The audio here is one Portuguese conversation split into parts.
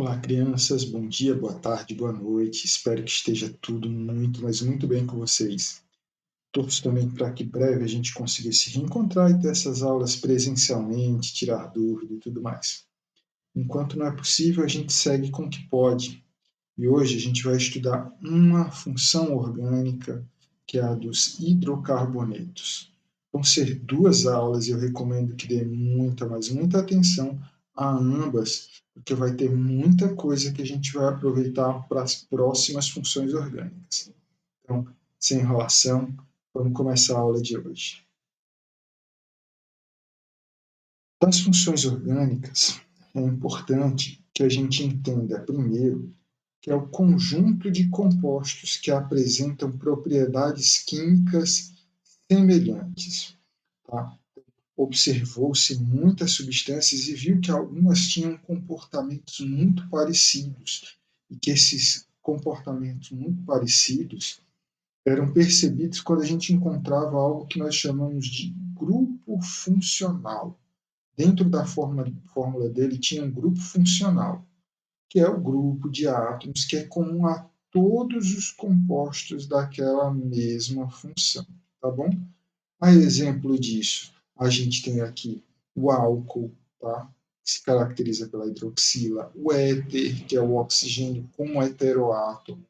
Olá, crianças. Bom dia, boa tarde, boa noite. Espero que esteja tudo muito, mas muito bem com vocês. Torço também para que breve a gente consiga se reencontrar e ter essas aulas presencialmente, tirar dúvida e tudo mais. Enquanto não é possível, a gente segue com o que pode. E hoje a gente vai estudar uma função orgânica, que é a dos hidrocarbonetos. Vão ser duas aulas e eu recomendo que dê muita, mas muita atenção a ambas, porque vai ter muita coisa que a gente vai aproveitar para as próximas funções orgânicas. Então, sem enrolação, vamos começar a aula de hoje. Das funções orgânicas, é importante que a gente entenda primeiro que é o conjunto de compostos que apresentam propriedades químicas semelhantes. Tá? Observou-se muitas substâncias e viu que algumas tinham comportamentos muito parecidos, e que esses comportamentos muito parecidos eram percebidos quando a gente encontrava algo que nós chamamos de grupo funcional. Dentro da fórmula dele tinha um grupo funcional, que é o grupo de átomos que é comum a todos os compostos daquela mesma função, tá bom? A exemplo disso, a gente tem aqui o álcool, tá? Que se caracteriza pela hidroxila, o éter, que é o oxigênio como heteroátomo,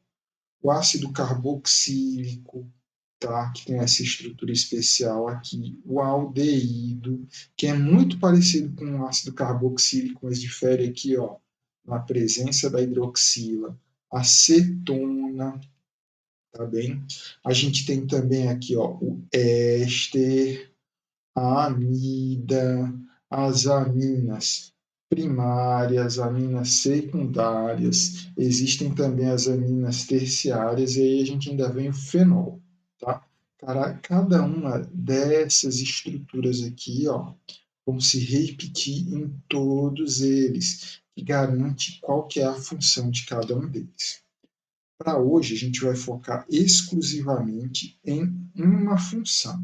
o ácido carboxílico, tá? Que tem essa estrutura especial aqui, o aldeído, que é muito parecido com o ácido carboxílico, mas difere aqui, ó, na presença da hidroxila, a cetona, tá bem? A gente tem também aqui, ó, o éster, a amida, as aminas primárias, aminas secundárias, existem também as aminas terciárias, e aí a gente ainda vem o fenol, tá? Cada uma dessas estruturas aqui, ó, vão se repetir em todos eles, que garante qual que é a função de cada um deles. Para hoje, a gente vai focar exclusivamente em uma função,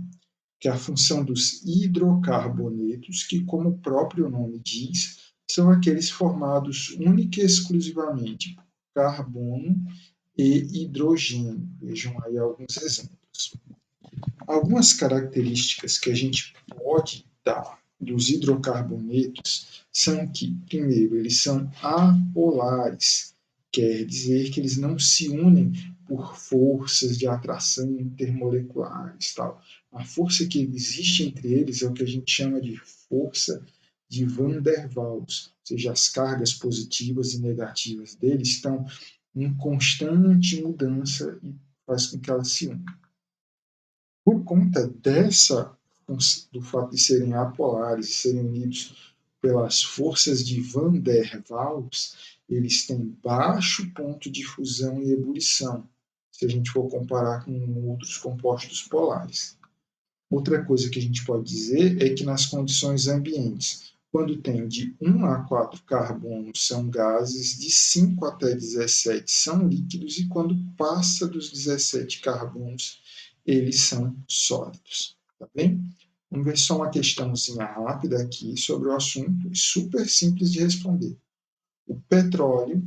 que é a função dos hidrocarbonetos, que, como o próprio nome diz, são aqueles formados única e exclusivamente por carbono e hidrogênio. Vejam aí alguns exemplos. Algumas características que a gente pode dar dos hidrocarbonetos são que, primeiro, eles são apolares, quer dizer que eles não se unem por forças de atração intermoleculares. Tal. A força que existe entre eles é o que a gente chama de força de Van der Waals, ou seja, as cargas positivas e negativas deles estão em constante mudança e faz com que elas se unam. Por conta do fato de serem apolares e serem unidos pelas forças de Van der Waals, eles têm baixo ponto de fusão e ebulição, se a gente for comparar com outros compostos polares. Outra coisa que a gente pode dizer é que nas condições ambientes, quando tem de 1 a 4 carbonos são gases, de 5 até 17 são líquidos, e quando passa dos 17 carbonos, eles são sólidos. Tá bem? Vamos ver só uma questãozinha rápida aqui sobre o assunto, super simples de responder. O petróleo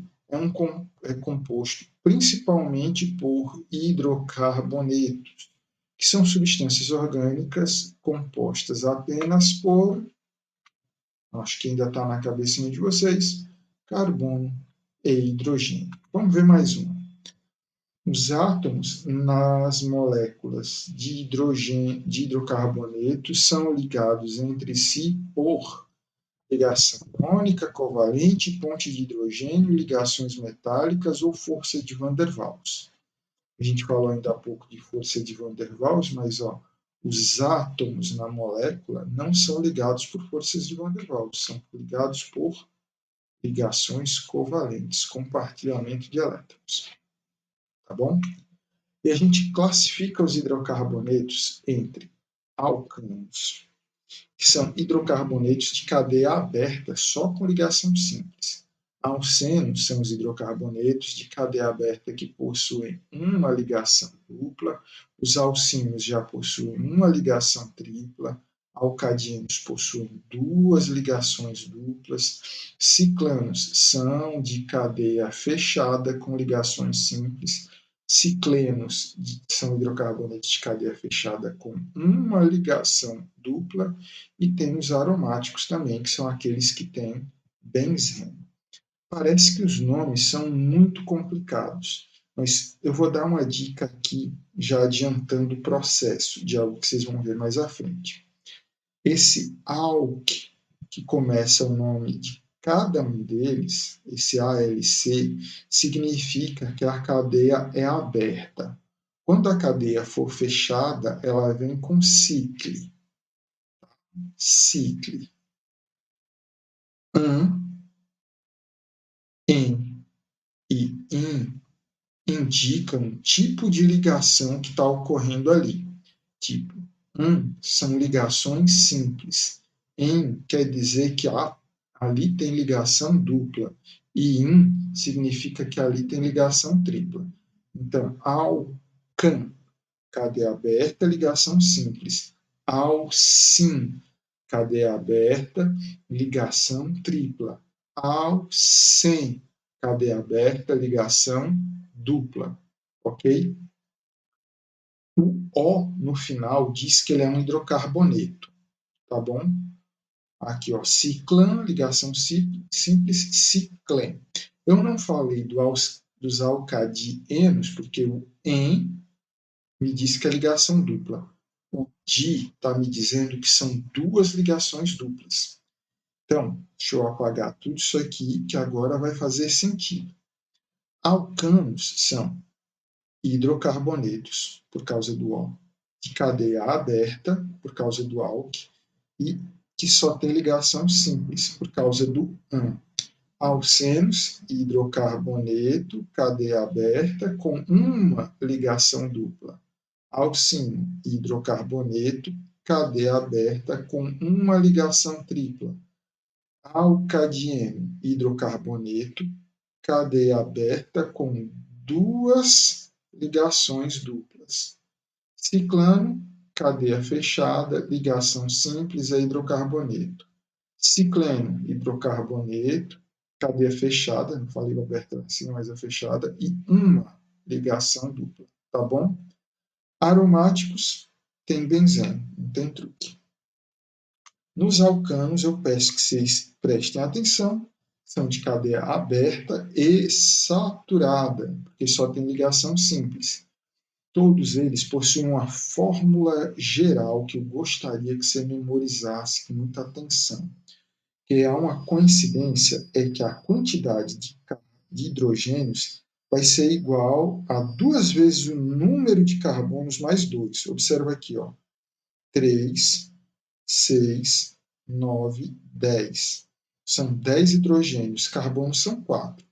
é composto principalmente por hidrocarbonetos, que são substâncias orgânicas compostas apenas por, acho que ainda está na cabecinha de vocês, carbono e hidrogênio. Vamos ver mais uma. Os átomos nas moléculas de hidrocarbonetos são ligados entre si por ligação iônica, covalente, ponte de hidrogênio, ligações metálicas ou força de Van der Waals. A gente falou ainda há pouco de força de Van der Waals, mas ó, os átomos na molécula não são ligados por forças de Van der Waals, são ligados por ligações covalentes, compartilhamento de elétrons. Tá bom? E a gente classifica os hidrocarbonetos entre alcanos, que são hidrocarbonetos de cadeia aberta só com ligação simples. Alcenos são os hidrocarbonetos de cadeia aberta que possuem uma ligação dupla, os alcínios já possuem uma ligação tripla, Alcadinos possuem duas ligações duplas. Ciclanos são de cadeia fechada com ligações simples. Ciclenos são hidrocarbonetos de cadeia fechada com uma ligação dupla. E tem os aromáticos também, que são aqueles que têm benzeno. Parece que os nomes são muito complicados, mas eu vou dar uma dica aqui, já adiantando o processo de algo que vocês vão ver mais à frente. Esse ALC, que começa o nome de cada um deles, esse ALC, significa que a cadeia é aberta. Quando a cadeia for fechada, ela vem com cicle. Cicle. Em e in indicam um tipo de ligação que está ocorrendo ali. Tipo, são ligações simples. Em quer dizer que ali tem ligação dupla. E in significa que ali tem ligação tripla. Então, ao can, cadeia aberta, ligação simples. Ao sim, cadeia aberta, ligação tripla. Ao sem, cadeia aberta, ligação dupla, ok? O O no final diz que ele é um hidrocarboneto, tá bom? Aqui, ó, ciclan, ligação simples, ciclém. Eu não falei dos alcadienos, porque o em me diz que é ligação dupla. O di está me dizendo que são duas ligações duplas. Então, deixa eu apagar tudo isso aqui, que agora vai fazer sentido. Alcanos são hidrocarbonetos, por causa do O, de cadeia aberta, por causa do ALC, e que só tem ligação simples, por causa do AN. Alcenos, hidrocarboneto, cadeia aberta, com uma ligação dupla. Alcino, hidrocarboneto, cadeia aberta, com uma ligação tripla. Alcadieno, hidrocarboneto, cadeia aberta, com duas ligações duplas. Ciclano, cadeia fechada, ligação simples é hidrocarboneto. Cicleno, hidrocarboneto, cadeia fechada, não falei aberta assim, mas é fechada, e uma ligação dupla, tá bom? Aromáticos tem benzeno, não tem truque. Nos alcanos, eu peço que vocês prestem atenção, são de cadeia aberta e saturada, porque só tem ligação simples. Todos eles possuem uma fórmula geral que eu gostaria que você memorizasse com muita atenção. Que é uma coincidência é que a quantidade de hidrogênios vai ser igual a 2 vezes o número de carbonos mais 2. Observa aqui, ó. 3, 6, 9, 10. São 10 hidrogênios, carbonos são 4.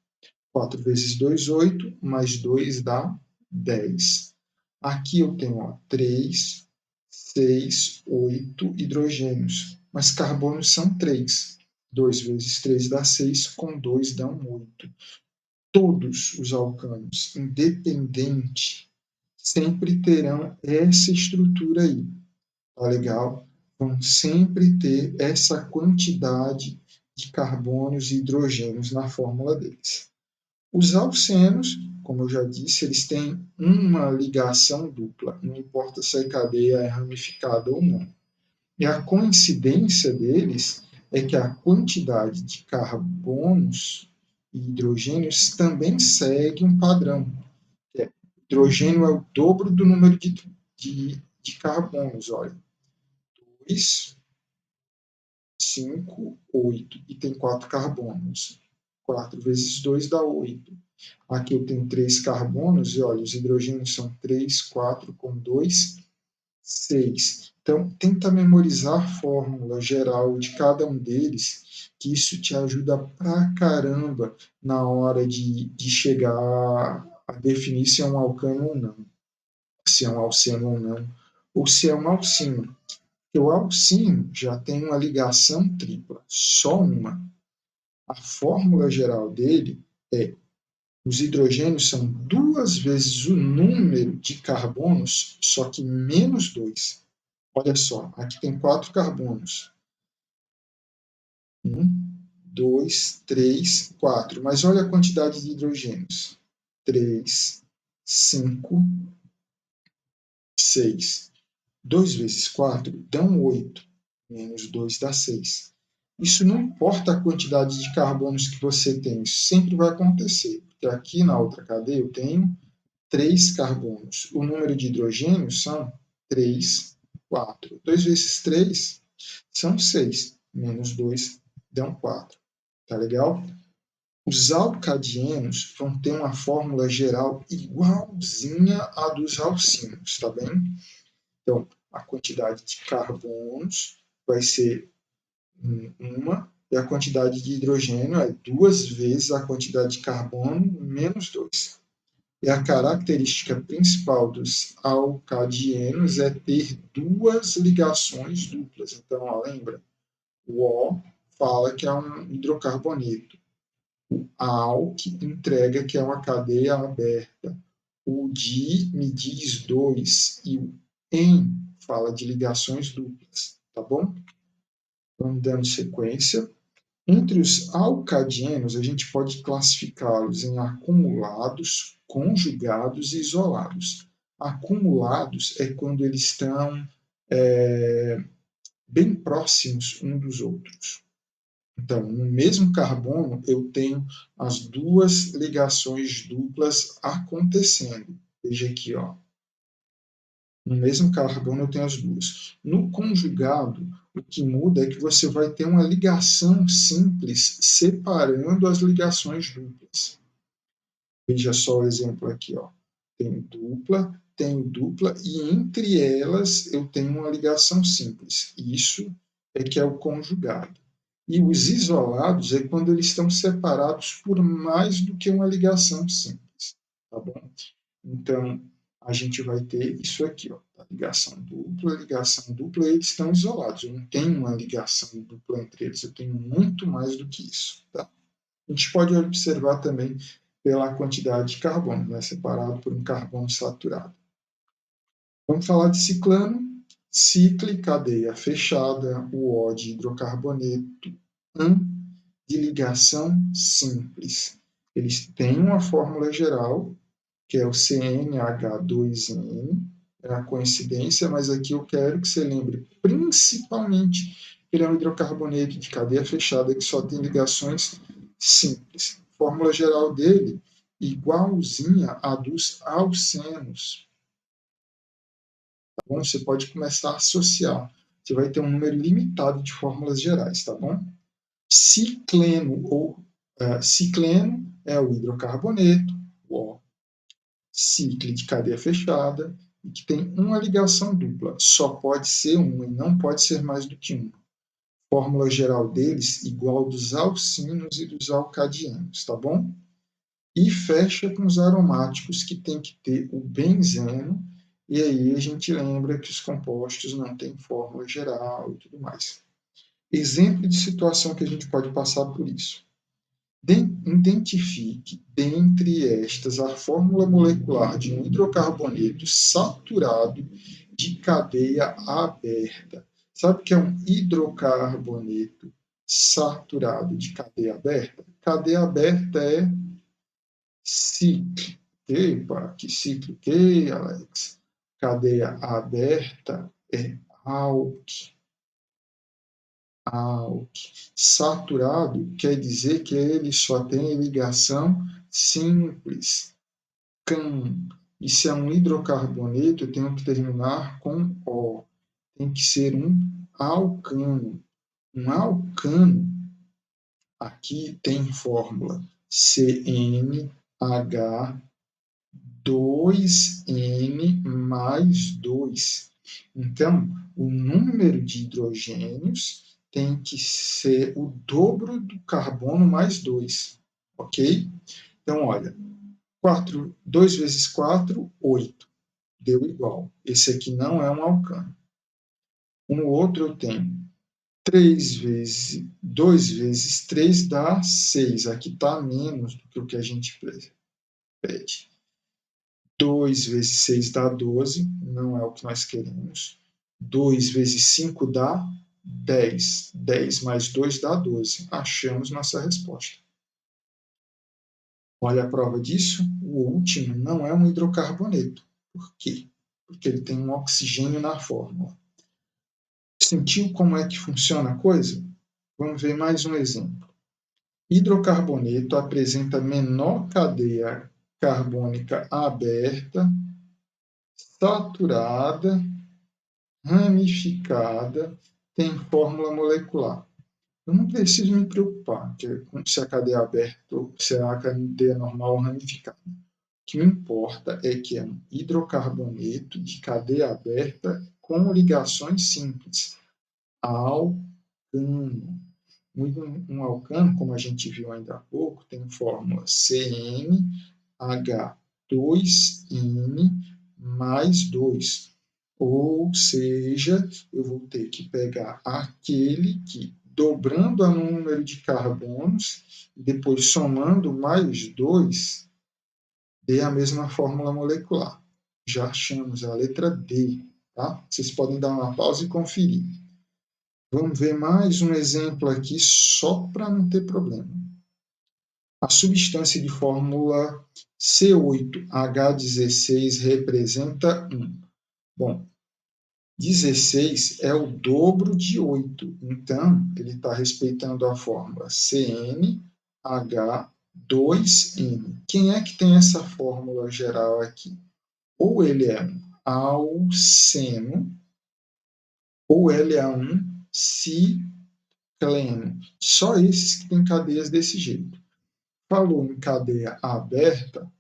4 vezes 2, 8, mais 2 dá 10. Aqui eu tenho, ó, 3, 6, 8 hidrogênios, mas carbonos são 3. 2 vezes 3 dá 6, com 2 dá 8. Todos os alcanos, independente, sempre terão essa estrutura aí, tá legal? Vão sempre ter essa quantidade de carbonos e hidrogênios na fórmula deles. Os alcenos, como eu já disse, eles têm uma ligação dupla, não importa se a cadeia é ramificada ou não. E a coincidência deles é que a quantidade de carbonos e hidrogênios também segue um padrão. Hidrogênio é o dobro do número de carbonos, olha. 2, 5, 8. E tem 4 carbonos. 4 vezes 2 dá 8. Aqui eu tenho 3 carbonos, e olha, os hidrogênios são 3, 4 com 2, 6. Então, tenta memorizar a fórmula geral de cada um deles, que isso te ajuda pra caramba na hora de chegar a definir se é um alcano ou não, se é um alceno ou não, ou se é um alcino. O alcino já tem uma ligação tripla, só uma. A fórmula geral dele é: os hidrogênios são 2 vezes o número de carbonos, só que menos 2. Olha só, aqui tem 4 carbonos. 1, 2, 3, 4. Mas olha a quantidade de hidrogênios. 3, 5, 6. 2 vezes 4 dão 8. Menos 2 dá 6. Isso não importa a quantidade de carbonos que você tem, isso sempre vai acontecer. Porque aqui na outra cadeia eu tenho 3 carbonos. O número de hidrogênios são 3, 4. 2 vezes 3 são 6. Menos 2 dão 4. Tá legal? Os alcadienos vão ter uma fórmula geral igualzinha à dos alcínios, tá bem? Então, a quantidade de carbonos vai ser uma, e a quantidade de hidrogênio é 2 vezes a quantidade de carbono menos 2. E a característica principal dos alcadienos é ter 2 ligações duplas. Então, ó, lembra? O O fala que é um hidrocarboneto. O ALC entrega que é uma cadeia aberta. O DI me diz 2 e o EN fala de ligações duplas, tá bom? Vamos dando sequência. Entre os alcadienos, a gente pode classificá-los em acumulados, conjugados e isolados. Acumulados é quando eles estão bem próximos uns dos outros. Então, no mesmo carbono, eu tenho as 2 ligações duplas acontecendo. Veja aqui, ó. No mesmo carbono, eu tenho as 2. No conjugado, o que muda é que você vai ter uma ligação simples separando as ligações duplas. Veja só o exemplo aqui, ó. Tenho dupla, e entre elas eu tenho uma ligação simples. Isso é que é o conjugado. E os isolados é quando eles estão separados por mais do que uma ligação simples, tá bom? Então, a gente vai ter isso aqui, ó, a ligação dupla, e eles estão isolados. Eu não tenho uma ligação dupla entre eles, eu tenho muito mais do que isso, tá? A gente pode observar também pela quantidade de carbono, né, separado por um carbono saturado. Vamos falar de ciclano, ciclo e cadeia fechada, o O de hidrocarboneto, de ligação simples. Eles têm uma fórmula geral, que é o CnH2n, é a coincidência, mas aqui eu quero que você lembre principalmente que ele é um hidrocarboneto de cadeia fechada que só tem ligações simples. Fórmula geral dele igualzinha à dos alcenos. Tá bom? Você pode começar a associar. Você vai ter um número limitado de fórmulas gerais, tá bom? Cicleno é o hidrocarboneto, o ciclo de cadeia fechada, e que tem uma ligação dupla. Só pode ser uma e não pode ser mais do que uma. Fórmula geral deles igual dos alcinos e dos alcadianos, tá bom? E fecha com os aromáticos, que tem que ter o benzeno, e aí a gente lembra que os compostos não têm fórmula geral e tudo mais. Exemplo de situação que a gente pode passar por isso. Identifique dentre estas a fórmula molecular de um hidrocarboneto saturado de cadeia aberta. Sabe o que é um hidrocarboneto saturado de cadeia aberta? Cadeia aberta é ciclo. Epa, que ciclo que, Alex? Cadeia aberta é alque. Saturado quer dizer que ele só tem ligação simples. E se é um hidrocarboneto, eu tenho que terminar com O. Tem que ser um alcano. Um alcano, aqui tem fórmula CnH2n mais 2. Então, o número de hidrogênios tem que ser o dobro do carbono mais 2, ok? Então, olha, 2 vezes 4, 8. Deu igual. Esse aqui não é um alcano. No outro eu tenho 2 vezes 3 dá 6. Aqui está menos do que o que a gente pede. 2 vezes 6 dá 12, não é o que nós queremos. 2 vezes 5 dá 10. 10 mais 2 dá 12. Achamos nossa resposta. Olha a prova disso. O último não é um hidrocarboneto. Por quê? Porque ele tem um oxigênio na fórmula. Sentiu como é que funciona a coisa? Vamos ver mais um exemplo. Hidrocarboneto apresenta menor cadeia carbônica aberta, saturada, ramificada, tem fórmula molecular. Eu não preciso me preocupar se a cadeia é aberta ou se a cadeia normal ou ramificada. O que me importa é que é um hidrocarboneto de cadeia aberta com ligações simples. Alcano. Um alcano, como a gente viu ainda há pouco, tem fórmula CnH2n mais 2. Ou seja, eu vou ter que pegar aquele que, dobrando o número de carbonos, e depois somando mais 2, dê a mesma fórmula molecular. Já achamos a letra D. Tá? Vocês podem dar uma pausa e conferir. Vamos ver mais um exemplo aqui, só para não ter problema. A substância de fórmula C8H16 representa 1. Bom, 16 é o dobro de 8, então ele está respeitando a fórmula CnH2n. Quem é que tem essa fórmula geral aqui? Ou ele é um alceno, ou ele é um cicleno. Só esses que têm cadeias desse jeito. Falou em cadeia aberta,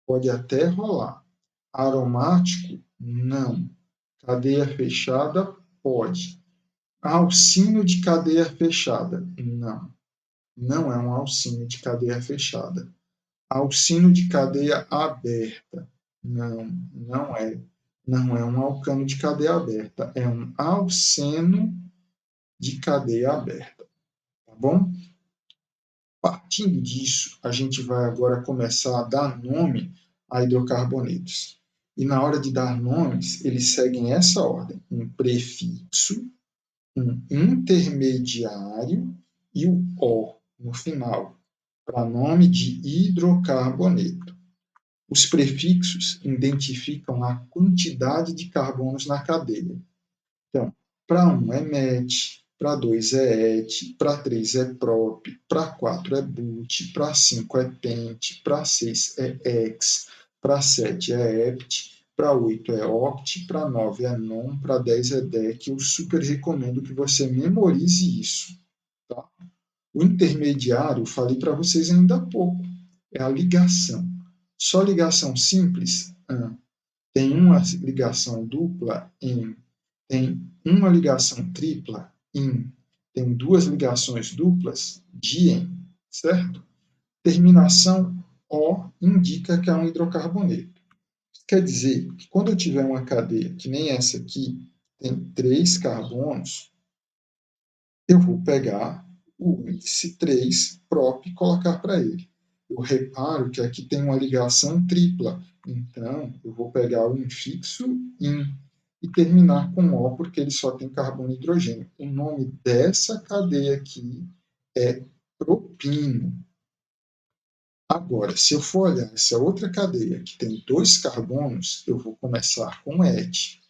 pode até rolar. Aromático, não. Cadeia fechada, pode. Alcínio de cadeia fechada, não. Não é um alcínio de cadeia fechada. Alcínio de cadeia aberta, não, não é. Não é um alcano de cadeia aberta, é um alceno de cadeia aberta, tá bom? Partindo disso, a gente vai agora começar a dar nome a hidrocarbonetos. E na hora de dar nomes, eles seguem essa ordem: um prefixo, um intermediário e o O no final, para nome de hidrocarboneto. Os prefixos identificam a quantidade de carbonos na cadeia. Então, para 1 é met, para 2 é et, para 3 é prop, para 4 é but, para 5 é pent, para 6 é ex, para 7 é hept, para 8 é oct, para 9 é non, para 10 é dec. Eu super recomendo que você memorize isso. Tá? O intermediário, eu falei para vocês ainda há pouco, é a ligação. Só ligação simples? Tem uma ligação dupla? Tem uma ligação tripla? Tem duas ligações duplas? Certo? Terminação O indica que é um hidrocarboneto. Quer dizer que quando eu tiver uma cadeia que nem essa aqui, tem 3 carbonos, eu vou pegar o índice 3 prop e colocar para ele. Eu reparo que aqui tem uma ligação tripla, então eu vou pegar o infixo in e terminar com O, porque ele só tem carbono e hidrogênio. O nome dessa cadeia aqui é propino. Agora, se eu for olhar essa outra cadeia que tem 2 carbonos, eu vou começar com et.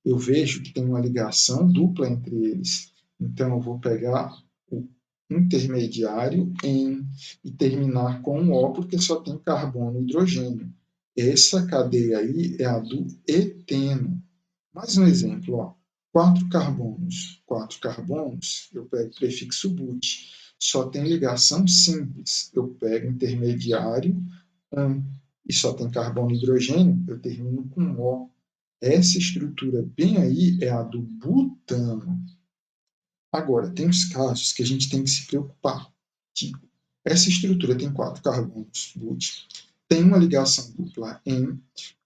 Eu vejo que tem uma ligação dupla entre eles. Então, eu vou pegar o intermediário em e terminar com um O, porque só tem carbono e hidrogênio. Essa cadeia aí é a do eteno. Mais um exemplo, ó. 4 carbonos. 4 carbonos, eu pego o prefixo but. Só tem ligação simples. Eu pego intermediário e só tem carbono e hidrogênio, eu termino com O. Essa estrutura bem aí é a do butano. Agora, tem os casos que a gente tem que se preocupar. Tipo, essa estrutura tem 4 carbonos, but, tem uma ligação dupla em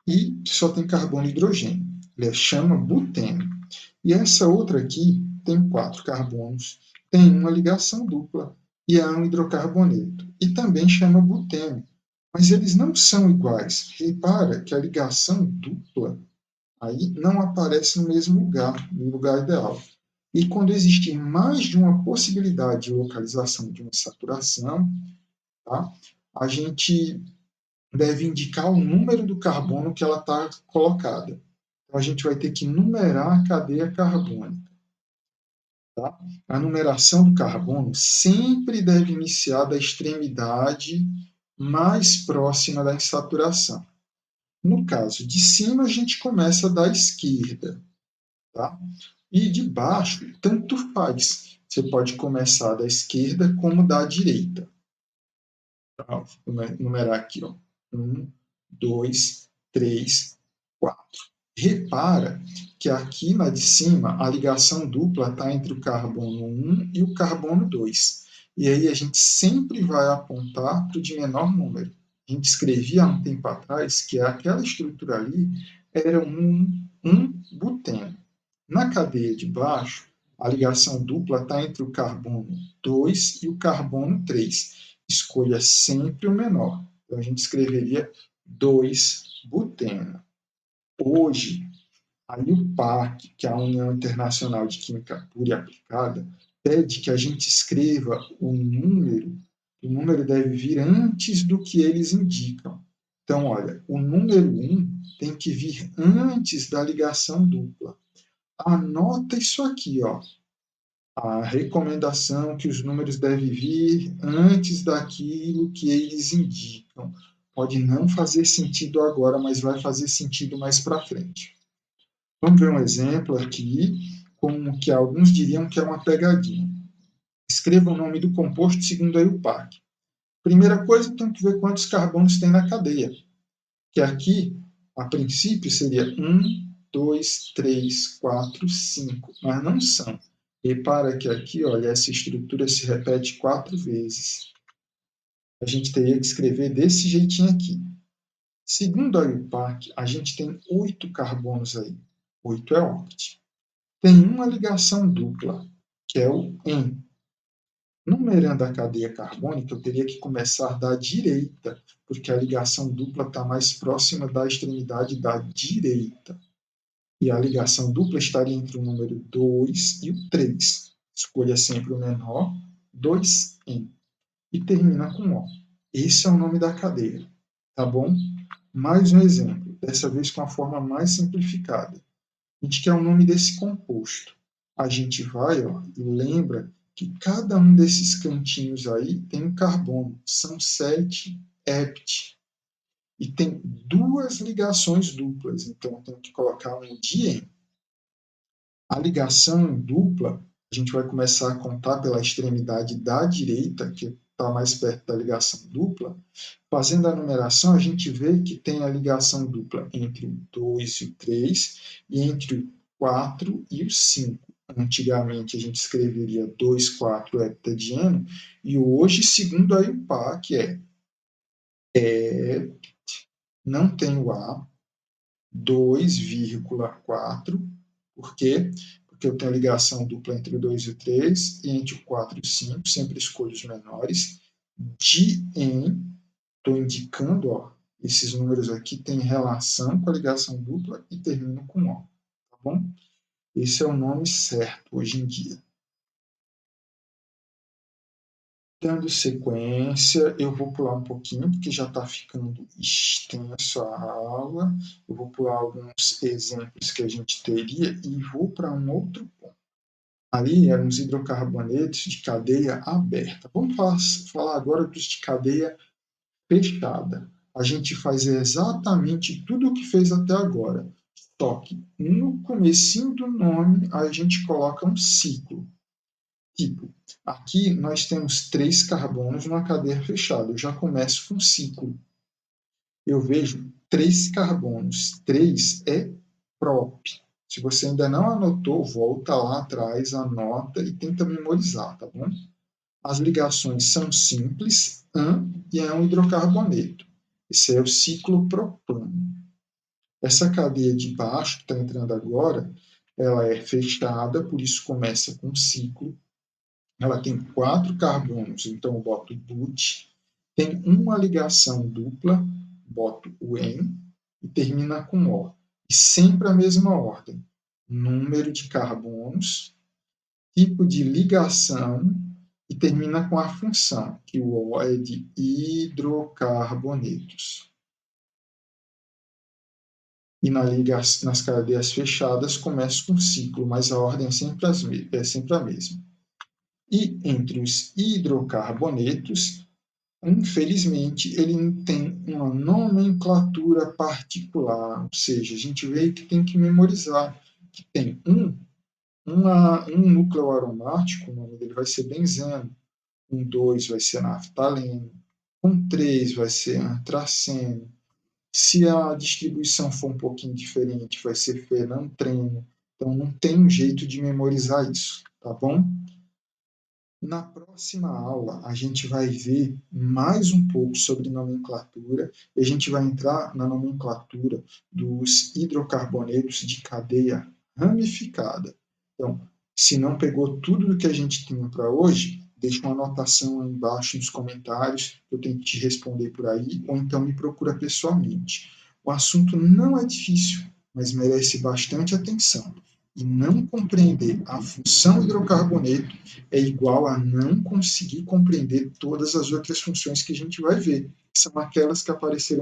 e só tem carbono e hidrogênio. Ele chama buteno. E essa outra aqui tem 4 carbonos, tem uma ligação dupla e é um hidrocarboneto. E também chama buteno. Mas eles não são iguais. Repara que a ligação dupla Aí não aparece no mesmo lugar, no lugar ideal. E quando existir mais de uma possibilidade de localização de uma saturação, tá? A gente deve indicar o número do carbono que ela está colocada. Então, a gente vai ter que numerar a cadeia carbônica. Tá? A numeração do carbono sempre deve iniciar da extremidade mais próxima da insaturação. No caso de cima, a gente começa da esquerda. Tá? E de baixo, tanto faz. Você pode começar da esquerda como da direita. Tá? Vou numerar aqui. Ó. 1, 2, 3, 4. Repara que aqui na de cima a ligação dupla está entre o carbono 1 e o carbono 2. E aí a gente sempre vai apontar para o de menor número. A gente escrevia há um tempo atrás que aquela estrutura ali era um buteno. Na cadeia de baixo, a ligação dupla está entre o carbono 2 e o carbono 3. Escolha sempre o menor. Então, a gente escreveria 2-buteno. Hoje, a UPAC, que é a União Internacional de Química Pura e Aplicada, pede que a gente escreva o número deve vir antes do que eles indicam. Então, olha, o número 1 tem que vir antes da ligação dupla. Anota isso aqui, ó. A recomendação que os números devem vir antes daquilo que eles indicam. Pode não fazer sentido agora, mas vai fazer sentido mais para frente. Vamos ver um exemplo aqui, como que alguns diriam que é uma pegadinha. Escreva o nome do composto segundo a IUPAC. Primeira coisa, tem que ver quantos carbonos tem na cadeia. Que aqui, a princípio, seria 1, 2, 3, 4, 5, mas não são. Repara que aqui, olha, essa estrutura se repete 4 vezes. A gente teria que escrever desse jeitinho aqui. Segundo a IUPAC, a gente tem 8 carbonos aí. 8 é oct. Tem uma ligação dupla, que é o EN. Numerando a cadeia carbônica, eu teria que começar da direita, porque a ligação dupla está mais próxima da extremidade da direita. E a ligação dupla estaria entre o número 2 e o 3. Escolha sempre o menor, 2N. E termina com O. Esse é o nome da cadeia. Tá bom? Mais um exemplo, dessa vez com a forma mais simplificada. A gente quer o nome desse composto. A gente vai, ó, e lembra que cada um desses cantinhos aí tem um carbono. São 7 hept. E tem 2 ligações duplas. Então, eu tenho que colocar um diene. A ligação em dupla, a gente vai começar a contar pela extremidade da direita, que está mais perto da ligação dupla. Fazendo a numeração, a gente vê que tem a ligação dupla entre o 2 e o 3 e entre o 4 e o 5. Antigamente, a gente escreveria 2,4 heptadieno e hoje, segundo a IUPAC, não tem o A, 2,4. Por quê? Porque eu tenho ligação dupla entre o 2 e o 3 e entre o 4 e o 5, sempre escolho os menores. Estou indicando, ó, esses números aqui têm relação com a ligação dupla e terminam com O, tá bom? Esse é o nome certo hoje em dia. Dando sequência, eu vou pular um pouquinho, porque já está ficando extenso a aula. Eu vou pular alguns exemplos que a gente teria e vou para um outro ponto. Ali eram os hidrocarbonetos de cadeia aberta. Vamos falar agora dos de cadeia fechada. A gente faz exatamente tudo o que fez até agora. Só que no comecinho do nome a gente coloca um ciclo. Tipo, aqui nós temos 3 carbonos numa cadeia fechada. Eu já começo com ciclo. Eu vejo 3 carbonos. 3 é prop. Se você ainda não anotou, volta lá atrás, anota e tenta memorizar, tá bom? As ligações são simples, e é um hidrocarboneto. Esse é o ciclopropano. Essa cadeia de baixo, que está entrando agora, ela é fechada, por isso começa com ciclo. Ela tem 4 carbonos, então eu boto but. Tem uma ligação dupla, boto o en, e termina com O. E sempre a mesma ordem: número de carbonos, tipo de ligação e termina com a função, que o O é de hidrocarbonetos. E nas cadeias fechadas começa com ciclo, mas a ordem é sempre a mesma. E entre os hidrocarbonetos, infelizmente, ele tem uma nomenclatura particular, ou seja, a gente vê que tem que memorizar que tem um núcleo aromático, o nome dele vai ser benzeno, 2 vai ser naftaleno, 3 vai ser antraceno. Se a distribuição for um pouquinho diferente, vai ser fenantreno. Então, não tem um jeito de memorizar isso, tá bom? Na próxima aula, a gente vai ver mais um pouco sobre nomenclatura e a gente vai entrar na nomenclatura dos hidrocarbonetos de cadeia ramificada. Então, se não pegou tudo do que a gente tinha para hoje, deixa uma anotação aí embaixo nos comentários, eu tenho que te responder por aí, ou então me procura pessoalmente. O assunto não é difícil, mas merece bastante atenção. E não compreender a função hidrocarboneto é igual a não conseguir compreender todas as outras funções que a gente vai ver, que são aquelas que apareceram